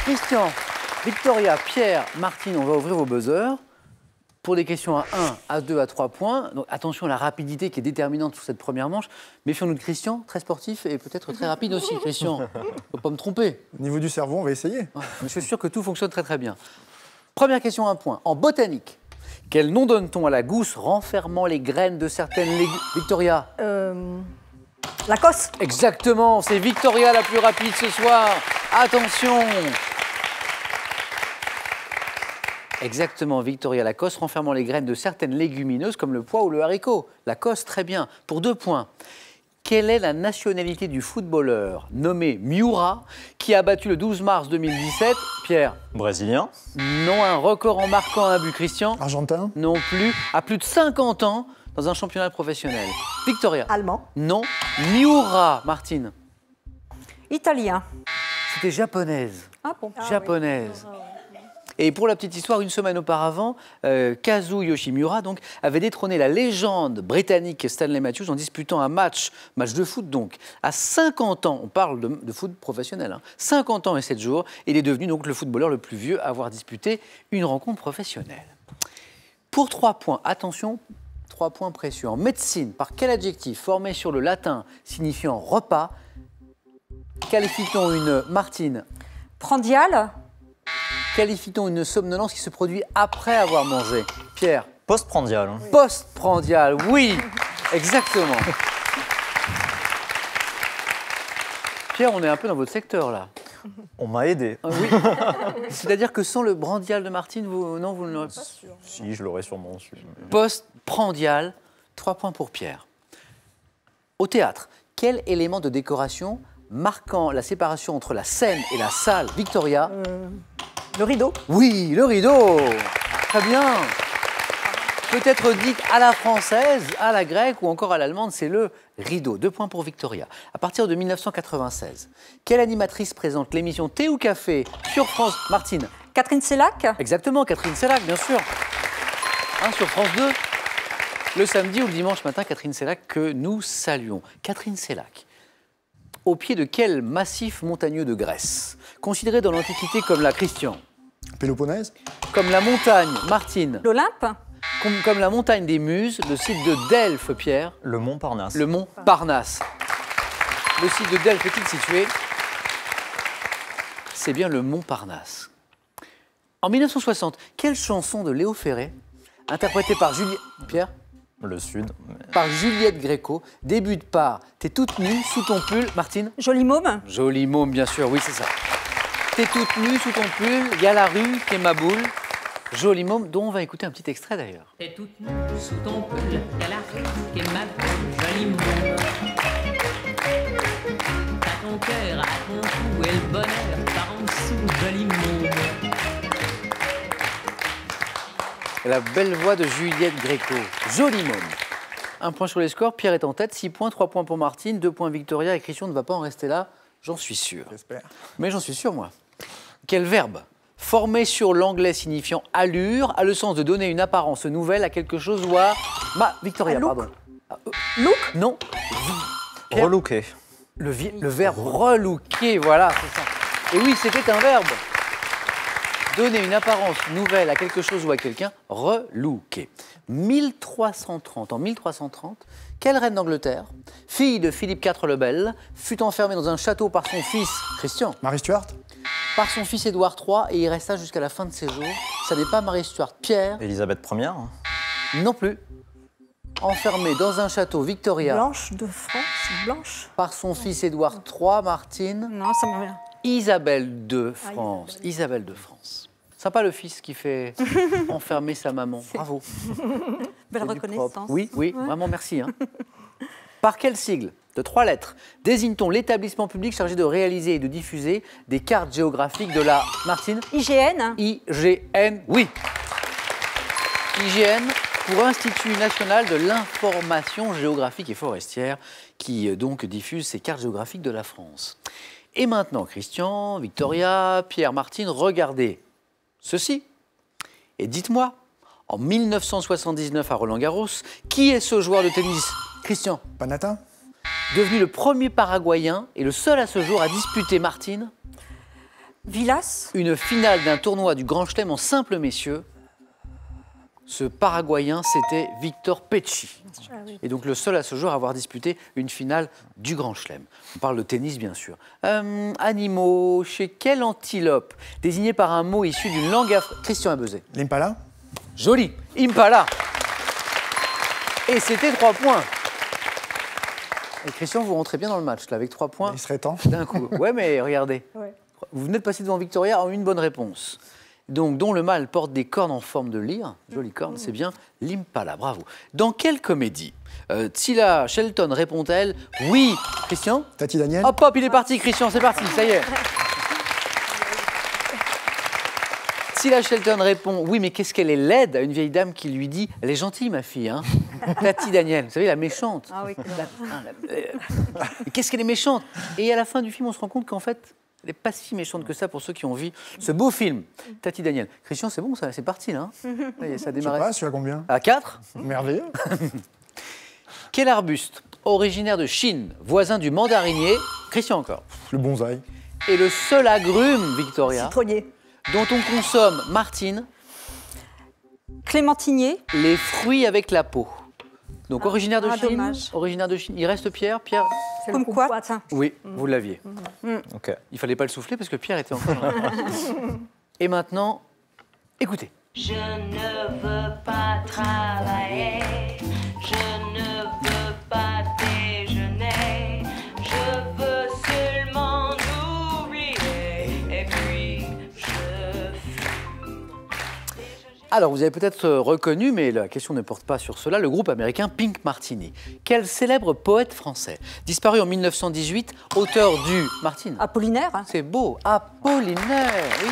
Christian, Victoria, Pierre, Martine, on va ouvrir vos buzzers. Pour des questions à 1, à 2, à 3 points. Donc attention à la rapidité qui est déterminante sur cette première manche. Méfions-nous de Christian, très sportif et peut-être très rapide aussi, Christian. Il ne faut pas me tromper. Au niveau du cerveau, on va essayer. Je suis sûr que tout fonctionne très très bien. Première question à 1 point. En botanique, quel nom donne-t-on à la gousse renfermant les graines de certaines légumes? Victoria. La cosse. Exactement, c'est Victoria la plus rapide ce soir. Attention. Exactement, Victoria Lacoste, renfermant les graines de certaines légumineuses comme le pois ou le haricot. Lacoste, très bien. Pour 2 points. Quelle est la nationalité du footballeur nommé Miura qui a battu le 12 mars 2017? Pierre? Brésilien. Non, un record en marquant un but. Christian? Argentin? Non plus. À plus de 50 ans dans un championnat professionnel. Victoria? Allemand. Non. Miura, Martine? Italien. C'était japonaise. Ah bon. Japonaise. Et pour la petite histoire, une semaine auparavant, Kazu Yoshimura donc, avait détrôné la légende britannique Stanley Matthews en disputant un match de foot donc. À 50 ans, on parle de foot professionnel, hein, 50 ans et 7 jours, il est devenu donc le footballeur le plus vieux à avoir disputé une rencontre professionnelle. Pour 3 points, attention, 3 points précieux. En médecine, par quel adjectif formé sur le latin signifiant repas qualifie-t-on une Martine? Prandial. Qualifie-t-on une somnolence qui se produit après avoir mangé? Pierre? Postprandial. Postprandial, oui, exactement. Pierre, on est un peu dans votre secteur là. On m'a aidé. Ah, oui. C'est-à-dire que sans le brandial de Martine, vous ne l'aurez pas? Si, je l'aurais sûrement su. Postprandial, 3 points pour Pierre. Au théâtre, quel élément de décoration marquant la séparation entre la scène et la salle? Victoria? Le rideau. Oui, le rideau. Très bien. Peut-être dit à la française, à la grecque ou encore à l'allemande, c'est le rideau. 2 points pour Victoria. À partir de 1996, quelle animatrice présente l'émission Thé ou Café sur France? Martine? Catherine Sellac. Exactement, Catherine Sellac, bien sûr. Hein, sur France 2, le samedi ou le dimanche matin, Catherine Sellac que nous saluons. Catherine Sellac. Au pied de quel massif montagneux de Grèce, considéré dans l'Antiquité comme la Christian? Péloponnèse? Comme la montagne, Martine? L'Olympe. Comme la montagne des Muses, le site de Delphes, Pierre? Le mont Parnasse. Le mont Parnasse. Le site de Delphes est-il situé? C'est bien le mont Parnasse. En 1960, quelle chanson de Léo Ferré, interprétée par Pierre? Le Sud. Par Juliette Gréco, débute par « T'es toute nue sous ton pull », Martine? Joli môme. Joli môme, bien sûr, oui, c'est ça. T'es toute nue sous ton pull, il y a la rue qui est ma boule. Joli môme, dont on va écouter un petit extrait d'ailleurs. T'es toute nue sous ton pull, y a la rue qui est ma boule, joli môme. T'as ton cœur à ton cou et le bonheur par en dessous, joli môme. La belle voix de Juliette Gréco. Joli môme. 1 point sur les scores, Pierre est en tête, 6 points, 3 points pour Martine, 2 points Victoria et Christian ne va pas en rester là, j'en suis sûr. J'espère. Mais j'en suis sûr, moi. Quel verbe, formé sur l'anglais signifiant allure, a le sens de donner une apparence nouvelle à quelque chose ou à... Victoria, look. pardon. Look. Non. Pierre. Relooké. Le verbe relooker, voilà, c'est ça. Et oui, c'était un verbe. Donner une apparence nouvelle à quelque chose ou à quelqu'un, relooker. 1330, en 1330, quelle reine d'Angleterre, fille de Philippe IV le Bel, fut enfermée dans un château par son fils, Christian? Marie Stuart? Par son fils Édouard III et y resta jusqu'à la fin de ses jours. Ça n'est pas Marie Stuart. Pierre? Élisabeth Ier. Non plus. Enfermée dans un château, Victoria. Blanche de France. Blanche. Par son fils Édouard III, Martine. Non, ça me revient. Isabelle de France. Isabelle de France. Sympa le fils qui fait enfermer sa maman. Bravo. Belle C'est du reconnaissance. propre. Oui, oui, vraiment merci. Hein. Par quel sigle de 3 lettres désigne-t-on l'établissement public chargé de réaliser et de diffuser des cartes géographiques de la... Martine? IGN. IGN, oui. IGN pour Institut National de l'Information Géographique et Forestière, qui donc diffuse ces cartes géographiques de la France. Et maintenant, Christian, Victoria, Pierre, Martine, regardez ceci. Et dites-moi, en 1979 à Roland-Garros, qui est ce joueur de tennis? Christian? Panatin? Devenu le premier Paraguayen et le seul à ce jour à disputer, Martine? Villas. Une finale d'un tournoi du Grand Chelem en simple messieurs. Ce Paraguayen, c'était Victor Pecci. Et donc le seul à ce jour à avoir disputé une finale du Grand Chelem. On parle de tennis, bien sûr. Animaux, chez quelle antilope, désigné par un mot issu d'une langue africaine. Christian Abezé. L'Impala? Joli. Impala. Et c'était 3 points. Et Christian, vous rentrez bien dans le match, là, avec 3 points. Il serait temps. D'un coup. Ouais, mais regardez. Ouais. Vous venez de passer devant Victoria en une bonne réponse. Donc, dont le mâle porte des cornes en forme de lyre. Jolie corne, c'est bien l'Impala. Bravo. Dans quelle comédie Tila Shelton répond-elle oui. Christian? Tati Daniel? Hop, hop, il est parti, Christian, c'est parti, ça y est. Tila Shelton répond oui, mais qu'est-ce qu'elle est laide à une vieille dame qui lui dit elle est gentille, ma fille, hein. Tati Daniel, vous savez, la méchante. Ah oui, Mais qu'est-ce qu'elle est méchante. Et à la fin du film, on se rend compte qu'en fait, elle n'est pas si méchante que ça pour ceux qui ont vu ce beau film. Tati Daniel. Christian, c'est bon, ça, c'est parti, là. Hein. Ça y est, ça a Je sais démarré. pas, celui à combien? À 4. Merveilleux. Quel arbuste, originaire de Chine, voisin du mandarinier, Christian encore, Le bonsaï. est le seul agrume, Victoria, Citronnier. dont on consomme, Martine, Clémentinier. les fruits avec la peau. Donc originaire de Chine, dommage. originaire de Chine. Il reste Pierre. Pierre, Comme quoi? oui, vous l'aviez. Ok. Il fallait pas le souffler parce que Pierre était encore là. Et maintenant, écoutez. Je ne veux pas travailler, je ne veux pas déjeuner, je veux seulement oublier, et puis je fume. Alors, vous avez peut-être reconnu, mais la question ne porte pas sur cela, le groupe américain Pink Martini. Quel célèbre poète français, disparu en 1918, auteur du... Martine, Apollinaire. c'est beau, Apollinaire, oui.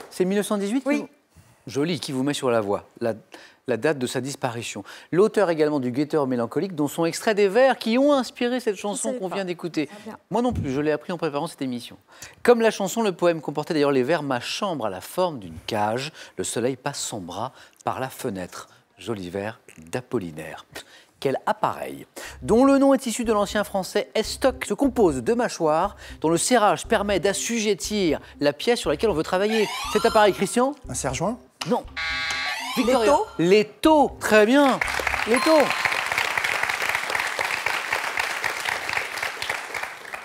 C'est 1918 Oui. qui vous... Joli, qui vous met sur la voie, la date de sa disparition. L'auteur également du Guetteur mélancolique, dont sont extraits des vers qui ont inspiré cette chanson savais qu'on pas. vient d'écouter. Ah bien. Moi non plus, je l'ai appris en préparant cette émission. Comme la chanson, le poème comportait d'ailleurs les vers « Ma chambre a la forme d'une cage, le soleil passe son bras par la fenêtre ». Joli vers d'Apollinaire. Quel appareil, dont le nom est issu de l'ancien français estoc, se compose de 2 mâchoires dont le serrage permet d'assujettir la pièce sur laquelle on veut travailler. Cet appareil, Christian? Un serre-joint? Non. Victoria. L'étau? L'étau, très bien. L'étau.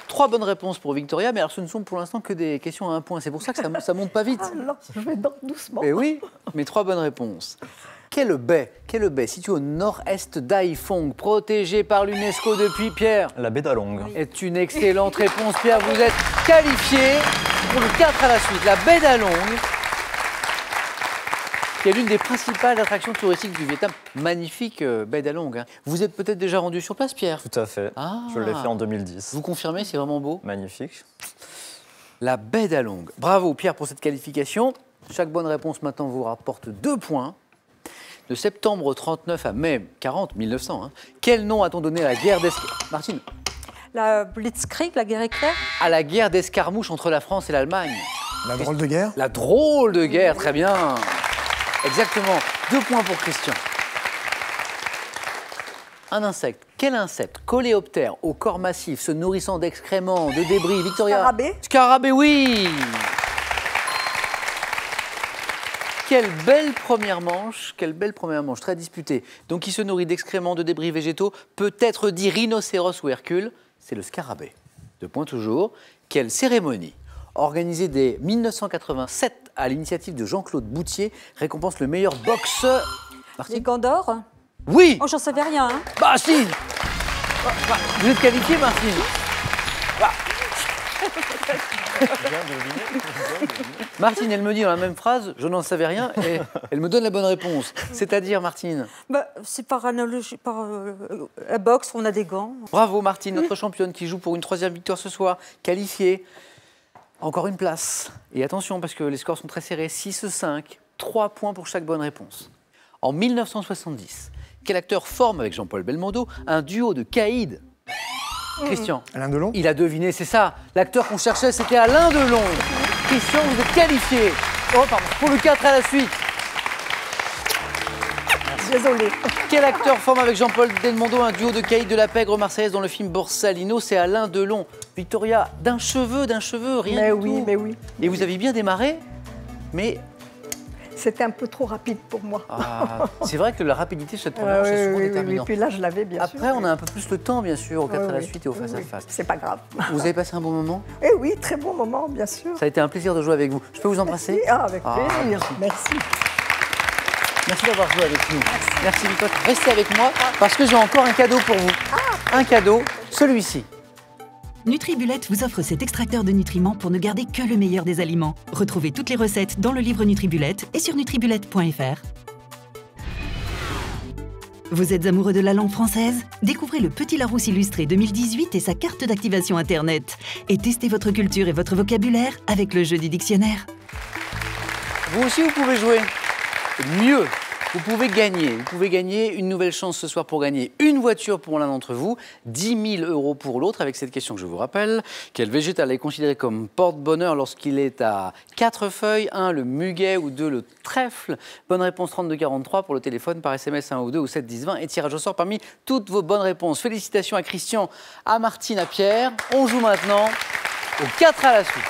3 bonnes réponses pour Victoria, mais alors ce ne sont pour l'instant que des questions à 1 point. C'est pour ça que ça monte pas vite. Alors, je vais doucement. Mais oui, mais 3 bonnes réponses. Quelle baie située au nord-est d'Haiphong, protégée par l'UNESCO depuis, Pierre? La baie d'Along. Est une excellente réponse, Pierre. Vous êtes qualifié pour le 4 à la suite. La baie d'Along, qui est l'une des principales attractions touristiques du Vietnam. Magnifique baie d'Along. Hein. Vous êtes peut-être déjà rendu sur place, Pierre? Tout à fait. Ah. Je l'ai fait en 2010. Vous confirmez, c'est vraiment beau? Magnifique. La baie d'Along. Bravo, Pierre, pour cette qualification. Chaque bonne réponse maintenant vous rapporte 2 points. De septembre 39 à mai 40, 1900, hein, quel nom a-t-on donné à la guerre d'escarmouche? Martine, La Blitzkrieg, la guerre éclair. à la guerre d'escarmouche entre la France et l'Allemagne. La drôle de guerre? La drôle de guerre, très bien. Exactement. 2 points pour Christian. Un insecte. Quel insecte coléoptère au corps massif, se nourrissant d'excréments, de débris? Victoria? Scarabée. Scarabée, oui. Quelle belle première manche, très disputée. Donc, qui se nourrit d'excréments, de débris végétaux, peut être dit rhinocéros ou Hercule, c'est le scarabée. 2 points toujours. Quelle cérémonie, organisée dès 1987 à l'initiative de Jean-Claude Boutier, récompense le meilleur boxeur? Les Martine? gants d'or. Oui. Oh, j'en savais rien. Hein. Bah si. Vous êtes qualifié, Martine. Martine, elle me dit dans la même phrase, je n'en savais rien, et elle me donne la bonne réponse. C'est-à-dire, Martine? Bah, c'est par analogie, par la boxe, on a des gants. Bravo, Martine, notre championne qui joue pour une 3e victoire ce soir, qualifiée. Encore une place. Et attention, parce que les scores sont très serrés, 6-5, 3 points pour chaque bonne réponse. En 1970, quel acteur forme avec Jean-Paul Belmondo un duo de caïds? Christian? Alain Delon? Il a deviné, c'est ça. L'acteur qu'on cherchait, c'était Alain Delon. Christian, vous êtes qualifié. Oh, pardon, pour le 4 à la suite. désolée. Quel acteur forme avec Jean-Paul Belmondo un duo de caïds de la pègre marseillaise dans le film Borsalino? C'est Alain Delon. Victoria, d'un cheveu, rien Mais du oui, tout. mais oui. Et vous aviez bien démarré, mais C'était un peu trop rapide pour moi. c'est vrai que la rapidité sur cette Oui, première, c'est souvent oui, déterminant. puis là, je l'avais bien sûr. Après, on a un peu plus le temps, bien sûr, au 4 à la Oui, suite et au oui, face à oui. face. C'est pas grave. Vous avez passé un bon moment? Eh oui, très bon moment, bien sûr. Ça a été un plaisir de jouer avec vous. Je peux vous embrasser? Ah, avec Ah, plaisir. Merci. Merci d'avoir joué avec nous. Merci Victoire. Restez avec moi parce que j'ai encore un cadeau pour vous. Un cadeau, celui-ci. NutriBullet vous offre cet extracteur de nutriments pour ne garder que le meilleur des aliments. Retrouvez toutes les recettes dans le livre NutriBullet et sur nutribullet.fr. Vous êtes amoureux de la langue française? Découvrez le Petit Larousse illustré 2018 et sa carte d'activation Internet. Et testez votre culture et votre vocabulaire avec le jeu du dictionnaire. Vous aussi, vous pouvez jouer. Mieux, vous pouvez gagner. Vous pouvez gagner une nouvelle chance ce soir pour gagner une voiture pour l'un d'entre vous, 10 000 € pour l'autre, avec cette question que je vous rappelle. Quel végétal est considéré comme porte-bonheur lorsqu'il est à 4 feuilles? 1, le muguet, ou 2, le trèfle? Bonne réponse 3243 pour le téléphone, par SMS 1 ou 2 ou 7 10 20 et tirage au sort parmi toutes vos bonnes réponses. Félicitations à Christian, à Martine, à Pierre. On joue maintenant au 4 à la suite.